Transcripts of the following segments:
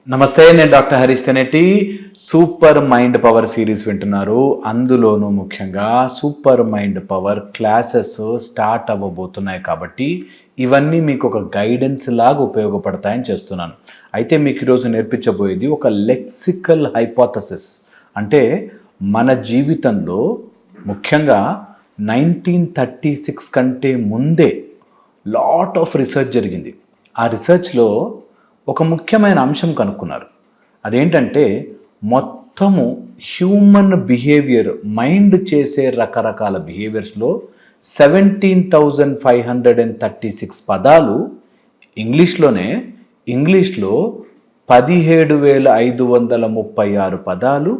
నమస్తే, నేను doctor Harish Teneti. Super mind power series వింటున్నారు. అందులోనూ ముఖ్యంగా super mind power classes start అవ్వబోతున్నాయి కాబట్టి ఇవన్నీ మీకు ఒక గైడెన్స్ లాగా ఉపయోగపడతాయని చేస్తున్నాను. అయితే మీకు ఈరోజు నేర్పించబోయేది ఒక లెక్సికల్ హైపోథసిస్. అంటే మన జీవితంలో ముఖ్యంగా 1936 కంటే ముందే లాట్ ఆఫ్ రీసెర్చ్ జరిగింది. ఆ రీసెర్చ్లో ఒక ముఖ్యమైన అంశం కనుక్కున్నారు. అదేంటంటే మొత్తము హ్యూమన్ బిహేవియర్, మైండ్ చేసే రకరకాల బిహేవియర్స్లో 17,536 పదాలు ఇంగ్లీష్లో 17,536 పదాలు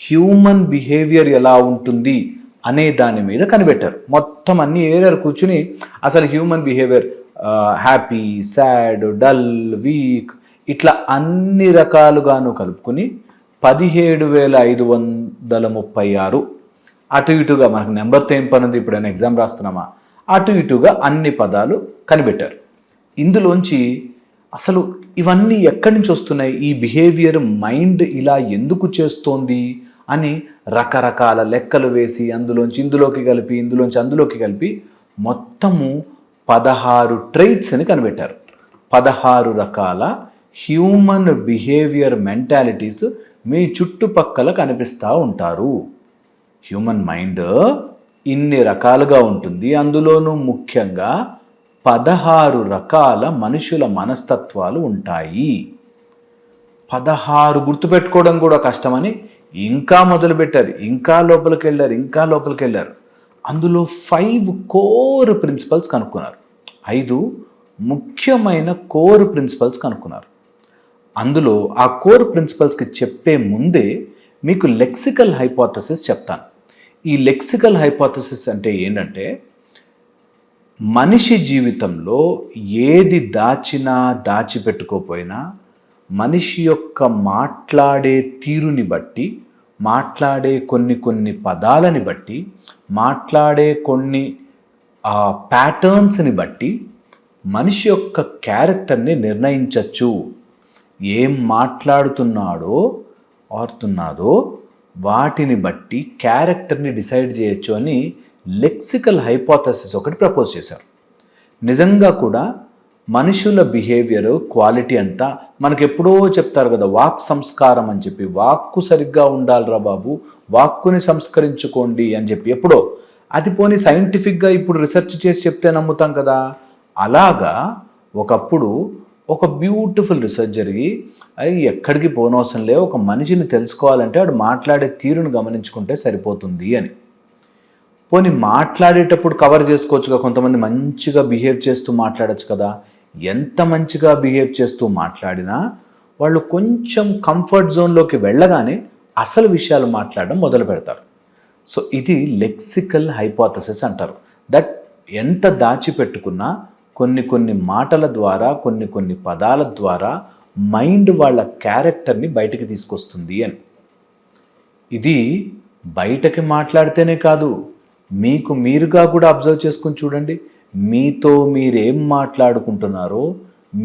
హ్యూమన్ బిహేవియర్ ఎలా ఉంటుంది అనే దాని మీద కనిపెట్టారు. మొత్తం అన్ని ఏరియాలు కూర్చుని అసలు human behaviour happy, sad, dull, week ఇట్లా అన్ని రకాలుగాను కలుపుకుని 17,536 అటు ఇటుగా, మనకు నెంబర్తో ఏం పని ఉంది, ఇప్పుడైనా ఎగ్జామ్ రాస్తున్నామా, అటు ఇటుగా అన్ని పదాలు కనిపెట్టారు. ఇందులోంచి అసలు ఇవన్నీ ఎక్కడి నుంచి వస్తున్నాయి, ఈ బిహేవియర్ మైండ్ ఇలా ఎందుకు చేస్తోంది అని రకరకాల లెక్కలు వేసి అందులోంచి అందులోకి కలిపి మొత్తము 16 ట్రైట్స్ అని కనిపెట్టారు. 16 రకాల హ్యూమన్ బిహేవియర్ మెంటాలిటీస్ మీ చుట్టుపక్కల కనిపిస్తూ ఉంటారు. హ్యూమన్ మైండ్ ఇన్ని రకాలుగా ఉంటుంది. అందులోనూ ముఖ్యంగా 16 రకాల మనుషుల మనస్తత్వాలు ఉంటాయి. 16 గుర్తుపెట్టుకోవడం కూడా కష్టమని ఇంకా మొదలుపెట్టారు, ఇంకా లోపలికి వెళ్ళారు. అందులో 5 కోర్ ప్రిన్సిపల్స్ కనుక్కున్నారు. 5 ముఖ్యమైన కోర్ ప్రిన్సిపల్స్ కనుక్కున్నారు. అందులో ఆ కోర్ ప్రిన్సిపల్స్కి చెప్పే ముందే మీకు లెక్సికల్ హైపోథసిస్ చెప్తాను. ఈ లెక్సికల్ హైపోథసిస్ అంటే ఏంటంటే, మనిషి జీవితంలో ఏది దాచిపెట్టుకోపోయినా మనిషి యొక్క మాట్లాడే తీరుని బట్టి, మాట్లాడే కొన్ని పదాలని బట్టి, మాట్లాడే కొన్ని ప్యాటర్న్స్ని బట్టి మనిషి యొక్క క్యారెక్టర్ని నిర్ణయించవచ్చు. ఏం మాట్లాడుతున్నాడో వాటిని బట్టి క్యారెక్టర్ని డిసైడ్ చేయొచ్చు అని లెక్సికల్ హైపోథసిస్ ఒకటి ప్రపోజ్ చేశారు. నిజంగా కూడా మనుషుల బిహేవియర్ క్వాలిటీ అంతా మనకు ఎప్పుడో చెప్తారు కదా, వాక్ సంస్కారం అని చెప్పి, వాక్కు సరిగ్గా ఉండాలిరా బాబు, వాక్కుని సంస్కరించుకోండి అని చెప్పి ఎప్పుడో, అది పోనీ సైంటిఫిక్గా ఇప్పుడు రీసెర్చ్ చేసి చెప్తే నమ్ముతాం కదా. అలాగా ఒకప్పుడు ఒక బ్యూటిఫుల్ రీసెర్చ్ జరిగి, అది ఎక్కడికి పోనవసరం లే, ఒక మనిషిని తెలుసుకోవాలంటే వాడు మాట్లాడే తీరును గమనించుకుంటే సరిపోతుంది అని. పోనీ మాట్లాడేటప్పుడు కవర్ చేసుకోవచ్చుగా, కొంతమంది మంచిగా బిహేవ్ చేస్తూ మాట్లాడచ్చు కదా. ఎంత మంచిగా బిహేవ్ చేస్తూ మాట్లాడినా వాళ్ళు కొంచెం కంఫర్ట్ జోన్లోకి వెళ్ళగానే అసలు విషయాలు మాట్లాడడం మొదలు పెడతారు. సో ఇది లెక్సికల్ హైపోథసిస్ అంటారు. దట్ ఎంత దాచిపెట్టుకున్నా కొన్ని మాటల ద్వారా, కొన్ని పదాల ద్వారా మైండ్ వాళ్ళ క్యారెక్టర్ని బయటికి తీసుకొస్తుంది అని. ఇది బయటకి మాట్లాడితేనే కాదు, మీకు మీరుగా కూడా అబ్జర్వ్ చేసుకుని చూడండి. మీతో మీరేం మాట్లాడుకుంటున్నారో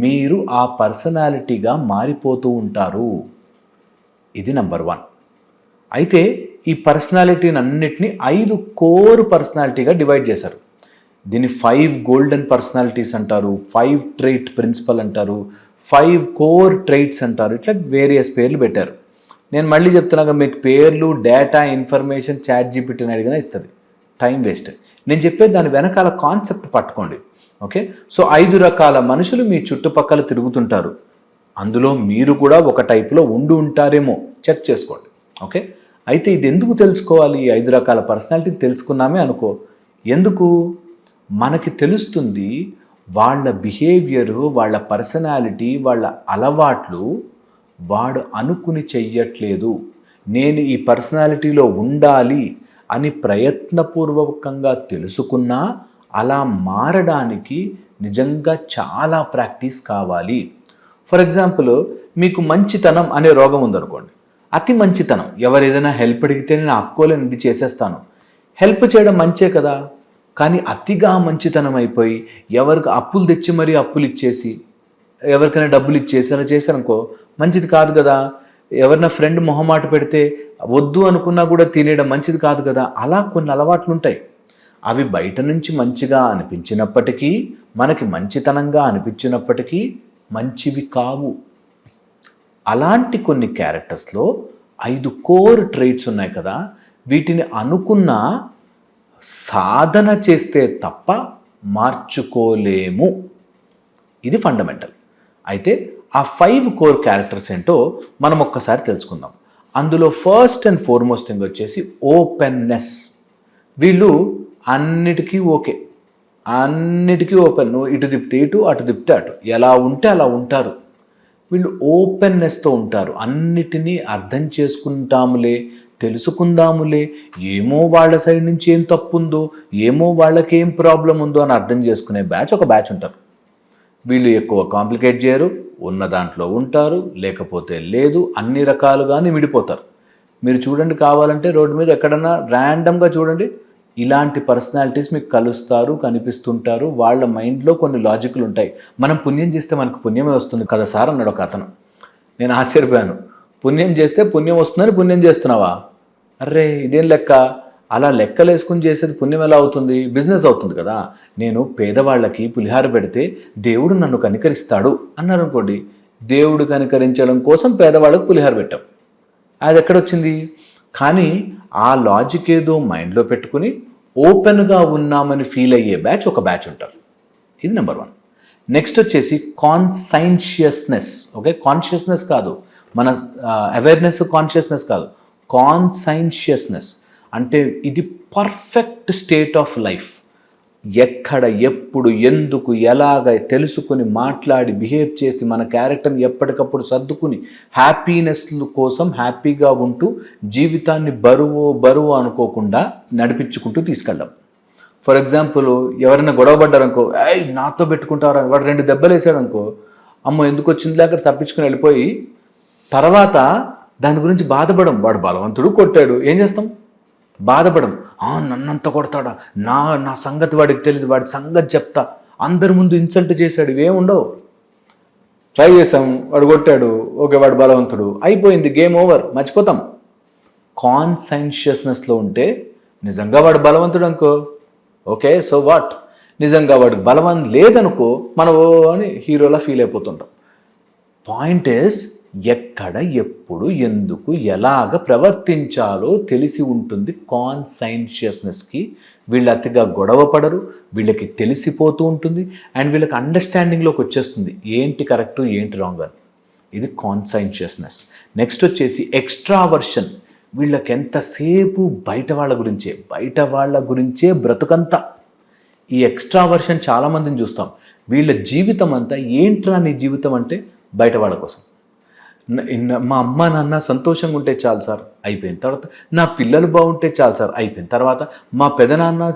మీరు ఆ పర్సనాలిటీగా మారిపోతూ ఉంటారు. ఇది నెంబర్ 1. అయితే ఈ పర్సనాలిటీని అన్నిటినీ 5 కోర్ పర్సనాలిటీగా డివైడ్ చేశారు. దీన్ని 5 గోల్డెన్ పర్సనాలిటీస్ అంటారు, 5 ట్రైట్ ప్రిన్సిపల్ అంటారు, 5 కోర్ ట్రైట్స్ అంటారు. ఇట్లా వేరియస్ పేర్లు పెట్టారు. నేను మళ్ళీ చెప్తున్నాగా, మీకు పేర్లు, డేటా, ఇన్ఫర్మేషన్ ChatGPTని అడిగినా ఇస్తుంది. Time waste. నేను చెప్పేది దాని వెనకాల కాన్సెప్ట్ పట్టుకోండి. ఓకే, సో 5 రకాల మనుషులు మీ చుట్టుపక్కల తిరుగుతుంటారు. అందులో మీరు కూడా ఒక టైప్లో ఉంటారేమో చెక్ చేసుకోండి. ఓకే, అయితే ఇది ఎందుకు తెలుసుకోవాలి? 5 రకాల పర్సనాలిటీ తెలుసుకున్నామే అనుకో, ఎందుకు మనకి తెలుస్తుంది వాళ్ళ బిహేవియరు, వాళ్ళ పర్సనాలిటీ, వాళ్ళ అలవాట్లు వాడు అనుకుని చెయ్యట్లేదు, నేను ఈ పర్సనాలిటీలో ఉండాలి అని ప్రయత్నపూర్వకంగా తెలుసుకున్నా అలా మారడానికి నిజంగా చాలా ప్రాక్టీస్ కావాలి. ఫర్ ఎగ్జాంపుల్, మీకు మంచితనం అనే రోగం ఉందనుకోండి. అతి మంచితనం, ఎవరు ఏదైనా హెల్ప్ అడిగితే నేను ఆపుకోలేనిది చేసేస్తాను. హెల్ప్ చేయడం మంచే కదా, కానీ అతిగా మంచితనం అయిపోయి ఎవరికి అప్పులు తెచ్చి మరీ అప్పులు ఇచ్చేసి ఎవరికైనా డబ్బులు ఇచ్చేసి అలా చేశారనుకో మంచిది కాదు కదా. ఎవరైనా ఫ్రెండ్ మొహమాట పెడితే వద్దు అనుకున్నా కూడా తినేయడం మంచిది కాదు కదా. అలా కొన్ని అలవాట్లు ఉంటాయి. అవి బయట నుంచి మంచిగా అనిపించినప్పటికీ, మనకి మంచితనంగా అనిపించినప్పటికీ మంచివి కావు. అలాంటి కొన్ని క్యారెక్టర్స్లో 5 కోర్ ట్రైట్స్ ఉన్నాయి కదా, వీటిని అనుకున్న సాధన చేస్తే తప్ప మార్చుకోలేము. ఇది ఫండమెంటల్. అయితే ఆ 5 కోర్ క్యారెక్టర్స్ ఏంటో మనం ఒక్కసారి తెలుసుకుందాం. అందులో ఫస్ట్ అండ్ ఫార్మోస్ట్ థింగ్ వచ్చేసి ఓపెన్నెస్. వీళ్ళు అన్నిటికీ ఓకే, అన్నిటికీ ఓపెన్. ఇటు తిప్పితే ఇటు, అటు తిప్పితే అటు, ఎలా ఉంటే అలా ఉంటారు. వీళ్ళు ఓపెన్నెస్తో ఉంటారు. అన్నిటినీ అర్థం చేసుకుంటాములే, తెలుసుకుందాములే, ఏమో వాళ్ళ సైడ్ నుంచి ఏం తప్పు ఉందో, ఏమో వాళ్ళకి ఏం ప్రాబ్లం ఉందో అని అర్థం చేసుకునే ఒక బ్యాచ్ ఉంటారు. వీళ్ళు ఎక్కువ కాంప్లికేట్ చేయరు, ఉన్న దాంట్లో ఉంటారు, లేకపోతే లేదు, అన్ని రకాలుగానే విడిపోతారు. మీరు చూడండి, కావాలంటే రోడ్డు మీద ఎక్కడన్నా ర్యాండమ్గా చూడండి, ఇలాంటి పర్సనాలిటీస్ మీకు కలుస్తారు, కనిపిస్తుంటారు. వాళ్ళ మైండ్లో కొన్ని లాజిక్లు ఉంటాయి. మనం పుణ్యం చేస్తే మనకు పుణ్యమే వస్తుంది కదా సార్ అన్నాడు ఒక అతను. నేను ఆశ్చర్యపోయాను. పుణ్యం చేస్తే పుణ్యం వస్తుందని పుణ్యం చేస్తున్నావా? అర్రే ఇదేం లెక్క? అలా లెక్కలు వేసుకుని చేసేది పుణ్యం ఎలా అవుతుంది? బిజినెస్ అవుతుంది కదా. నేను పేదవాళ్ళకి పులిహార పెడితే దేవుడు నన్ను కనికరిస్తాడు అన్నారు అనుకోండి. దేవుడు కనికరించడం కోసం పేదవాళ్ళకు పులిహార పెట్టాం, అది ఎక్కడొచ్చింది? కానీ ఆ లాజిక్ ఏదో మైండ్లో పెట్టుకుని ఓపెన్గా ఉన్నామని ఫీల్ అయ్యే ఒక బ్యాచ్ ఉంటారు. ఇది నెంబర్ 1. నెక్స్ట్ వచ్చేసి కాన్సైన్షియస్నెస్. ఓకే, కాన్షియస్నెస్ కాదు, మన అవేర్నెస్ కాన్షియస్నెస్ కాదు, కాన్సైన్షియస్నెస్. అంటే ఇది పర్ఫెక్ట్ స్టేట్ ఆఫ్ లైఫ్. ఎక్కడ, ఎప్పుడు, ఎందుకు, ఎలాగ తెలుసుకుని మాట్లాడి బిహేవ్ చేసి మన క్యారెక్టర్ని ఎప్పటికప్పుడు సర్దుకుని హ్యాపీనెస్ కోసం హ్యాపీగా ఉంటూ జీవితాన్ని బరువు అనుకోకుండా నడిపించుకుంటూ తీసుకెళ్ళాం. ఫర్ ఎగ్జాంపుల్, ఎవరైనా గొడవ పడ్డారనుకో, నాతో పెట్టుకుంటారా, వాడు 2 దెబ్బలు వేసాడు అనుకో, అమ్మో ఎందుకు వచ్చింది లేక తప్పించుకుని వెళ్ళిపోయి తర్వాత దాని గురించి బాధపడం. వాడు బలవంతుడు, కొట్టాడు, ఏం చేస్తాం? బాధపడం. నన్నంత కొడతాడా, నా సంగతి వాడికి తెలియదు, వాడి సంగతి చెప్తా, అందరి ముందు ఇన్సల్ట్ చేశాడు, ఇవేం ఉండవు. ట్రై చేసాం, వాడు కొట్టాడు, ఓకే వాడు బలవంతుడు, అయిపోయింది, గేమ్ ఓవర్, మర్చిపోతాం. కాన్సైన్షియస్నెస్లో ఉంటే నిజంగా వాడు బలవంతుడు అనుకో, ఓకే సో వాట్, నిజంగా వాడికి బలవం లేదనుకో, మనం అని హీరోలా ఫీల్ అయిపోతుంటాం. పాయింట్ ఈస్, ఎక్కడ, ఎప్పుడు, ఎందుకు, ఎలాగ ప్రవర్తించాలో తెలిసి ఉంటుంది కాన్సైన్షియస్నెస్కి. వీళ్ళు అతిగా గొడవ పడరు, వీళ్ళకి తెలిసిపోతూ ఉంటుంది, అండ్ వీళ్ళకి అండర్స్టాండింగ్లోకి వచ్చేస్తుంది ఏంటి కరెక్టు ఏంటి రాంగ్ అని. ఇది కాన్సైన్షియస్నెస్. నెక్స్ట్ వచ్చేసి ఎక్స్ట్రావర్షన్. వీళ్ళకి ఎంతసేపు బయట వాళ్ళ గురించే బ్రతుకంతా. ఈ ఎక్స్ట్రావర్షన్ చాలామందిని చూస్తాం. వీళ్ళ జీవితం అంతా ఏంట్రా నీ జీవితం అంటే బయట వాళ్ళ కోసం. మా అమ్మ నాన్న సంతోషంగా ఉంటే చాలు సార్, అయిపోయిన తర్వాత నా పిల్లలు బాగుంటే చాలు సార్, అయిపోయిన తర్వాత మా పెదనాన్న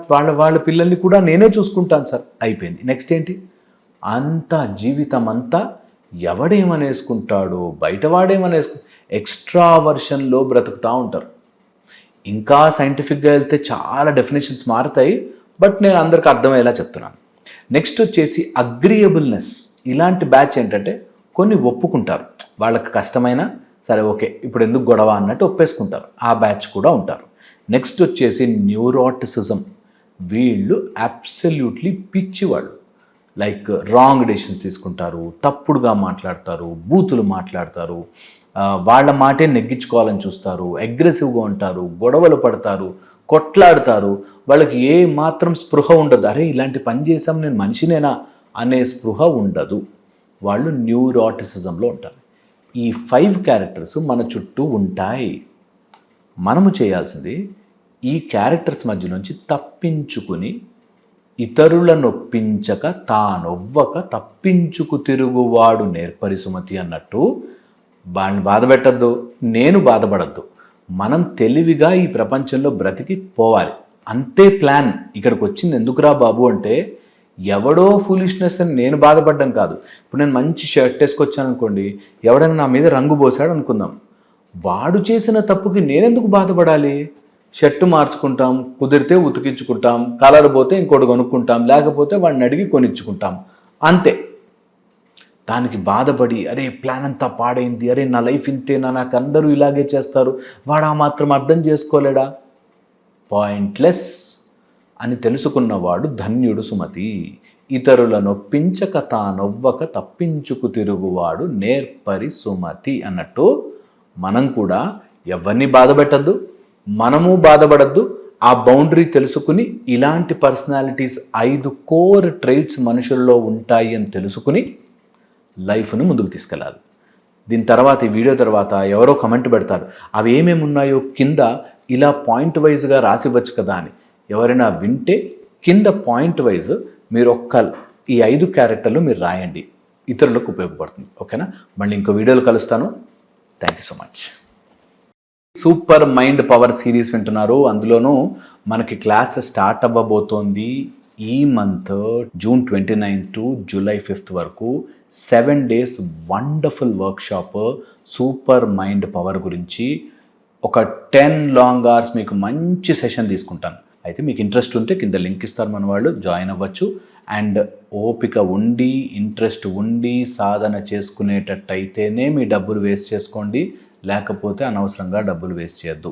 వాళ్ళ పిల్లల్ని కూడా నేనే చూసుకుంటాను సార్, అయిపోయింది. నెక్స్ట్ ఏంటి? అంతా జీవితం అంతా ఎవడేమనేసుకుంటాడో, ఎక్స్ట్రావర్షన్లో బ్రతుకుతూ ఉంటారు. ఇంకా సైంటిఫిక్గా వెళ్తే చాలా డెఫినేషన్స్ మారుతాయి, బట్ నేను అందరికి అర్థమయ్యేలా చెప్తున్నాను. నెక్స్ట్ వచ్చేసి అగ్రియబుల్నెస్. ఇలాంటి బ్యాచ్ ఏంటంటే కొన్ని ఒప్పుకుంటారు, వాళ్ళకి కష్టమైనా సరే ఓకే ఇప్పుడు ఎందుకు గొడవ అన్నట్టు ఒప్పేసుకుంటారు. ఆ బ్యాచ్ కూడా ఉంటారు. నెక్స్ట్ వచ్చేసి న్యూరోటిసిజం. వీళ్ళు అబ్సల్యూట్లీ పిచ్చివాళ్ళు. లైక్ రాంగ్ డెసిషన్స్ తీసుకుంటారు, తప్పుడుగా మాట్లాడతారు, బూతులు మాట్లాడతారు, వాళ్ళ మాటే నెగ్గించుకోవాలని చూస్తారు, అగ్రెసివ్గా ఉంటారు, గొడవలు పడతారు, కొట్లాడతారు. వాళ్ళకి ఏ మాత్రం స్పృహ ఉండదు. అరే ఇలాంటి పని చేసాం, నేను మనిషినేనా అనే స్పృహ ఉండదు. వాళ్ళు న్యూరోటిసిజంలో ఉంటారు. ఈ 5 క్యారెక్టర్స్ మన చుట్టూ ఉంటాయి. మనము చేయాల్సింది ఈ క్యారెక్టర్స్ మధ్య నుంచి తప్పించుకుని, ఇతరుల నొప్పించక తానొవ్వక తప్పించుకు తిరుగువాడు నేర్పరి సుమతి అన్నట్టు, వాడిని బాధపెట్టద్దు, నేను బాధపడద్దు, మనం తెలివిగా ఈ ప్రపంచంలో బ్రతికి పోవాలి, అంతే ప్లాన్. ఇక్కడికి వచ్చింది ఎందుకురా బాబు అంటే, ఎవడో ఫూలిష్నెస్ అని నేను బాధపడ్డం కాదు. ఇప్పుడు నేను మంచి షర్ట్ వేసుకొచ్చాను అనుకోండి, ఎవడైనా నా మీద రంగు పోసాడు అనుకుందాం, వాడు చేసిన తప్పుకి నేనెందుకు బాధపడాలి? షర్టు మార్చుకుంటాం, కుదిరితే ఉతికించుకుంటాం, కలర్ పోతే ఇంకోటి కొనుక్కుంటాం, లేకపోతే వాడిని అడిగి కొనిచ్చుకుంటాం, అంతే. దానికి బాధపడి అరే ప్లాన్ అంతా పాడైంది, అరే నా లైఫ్ ఇంతేనా, నాకు అందరూ ఇలాగే చేస్తారు, వాడు ఆ మాత్రం అర్థం చేసుకోలేడా, పాయింట్లెస్ అని తెలుసుకున్నవాడు ధన్యుడు సుమతి. ఇతరుల నొప్పించక తానొవ్వక తప్పించుకు తిరుగువాడు నేర్పరి సుమతి అన్నట్టు మనం కూడా ఎవరిని బాధపెట్టద్దు, మనము బాధపడద్దు. ఆ బౌండరీ తెలుసుకుని ఇలాంటి పర్సనాలిటీస్ 5 కోర్ ట్రైట్స్ మనుషుల్లో ఉంటాయి అని తెలుసుకుని లైఫ్ను ముందుకు తీసుకెళ్ళాలి. దీని తర్వాత ఈ వీడియో తర్వాత ఎవరో కమెంట్ పెడతారు, అవి ఏమేమి ఉన్నాయో కింద ఇలా పాయింట్ వైజ్గా రాసివ్వచ్చు కదా అని. ఎవరైనా వింటే కింద పాయింట్ వైజ్ మీరు ఈ 5 క్యారెక్టర్లు మీరు రాయండి, ఇతరులకు ఉపయోగపడుతుంది. ఓకేనా? మళ్ళీ ఇంకో వీడియోలో కలుస్తాను. Thank you so much. Super mind power series వింటున్నారు. అందులోనూ మనకి క్లాస్ స్టార్ట్ అవ్వబోతోంది ఈ మంత్ జూన్ 29 టు జూలై 5 వరకు 7 days wonderful workshop super mind power గురించి. ఒక 10 long hours మీకు మంచి సెషన్ తీసుకుంటాను. అయితే మీకు ఇంట్రెస్ట్ ఉంటే కింద లింక్ ఇస్తారు, మన వాళ్ళు జాయిన్ అవ్వచ్చు. అండ్ ఓపిక ఉండి ఇంట్రెస్ట్ ఉండి సాధన చేసుకునేటట్టయితేనే మీ డబ్బులు వేస్ట్ చేసుకోండి, లేకపోతే అనవసరంగా డబ్బులు వేస్ట్ చేయొద్దు.